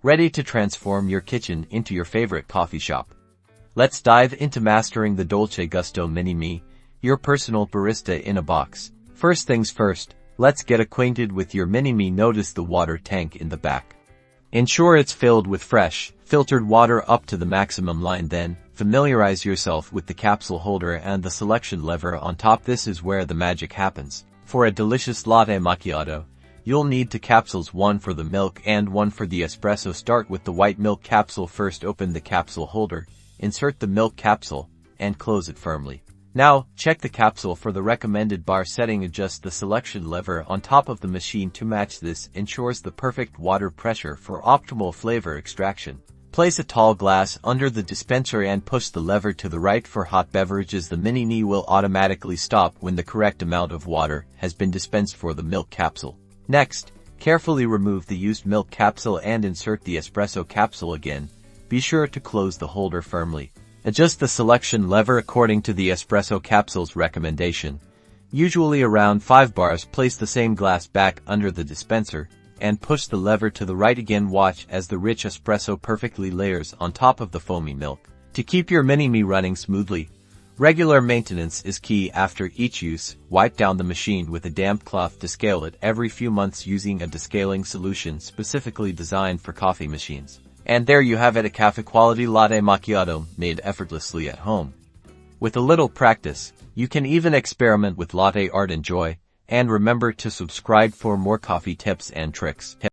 ready to transform your kitchen into your favorite coffee shop. Let's dive into mastering the Dolce Gusto Mini-Me, your personal barista in a box. First things first, let's get acquainted with your Mini-Me. Notice the water tank in the back. Ensure it's filled with fresh, filtered water up to the maximum line. Then, familiarize yourself with the capsule holder and the selection lever on top. This is where the magic happens. For a delicious latte macchiato, you'll need two capsules, one for the milk and one for the espresso. Start with the white milk capsule first. Open the capsule holder, insert the milk capsule, and close it firmly. Now, check the capsule for the recommended bar setting. Adjust the selection lever on top of the machine to match. This ensures the perfect water pressure for optimal flavor extraction. Place a tall glass under the dispenser and push the lever to the right for hot beverages. The Mini-Me will automatically stop when the correct amount of water has been dispensed for the milk capsule. Next, carefully remove the used milk capsule and insert the espresso capsule again. Be sure to close the holder firmly. Adjust the selection lever according to the espresso capsule's recommendation, usually around 5 bars. Place the same glass back under the dispenser and push the lever to the right again. Watch as the rich espresso perfectly layers on top of the foamy milk. To keep your Mini-Me running smoothly, regular maintenance is key. After each use, wipe down the machine with a damp cloth. Descale it every few months using a descaling solution specifically designed for coffee machines. And there you have it, a cafe-quality latte macchiato made effortlessly at home. With a little practice, you can even experiment with latte art. Enjoy, and remember to subscribe for more coffee tips and tricks.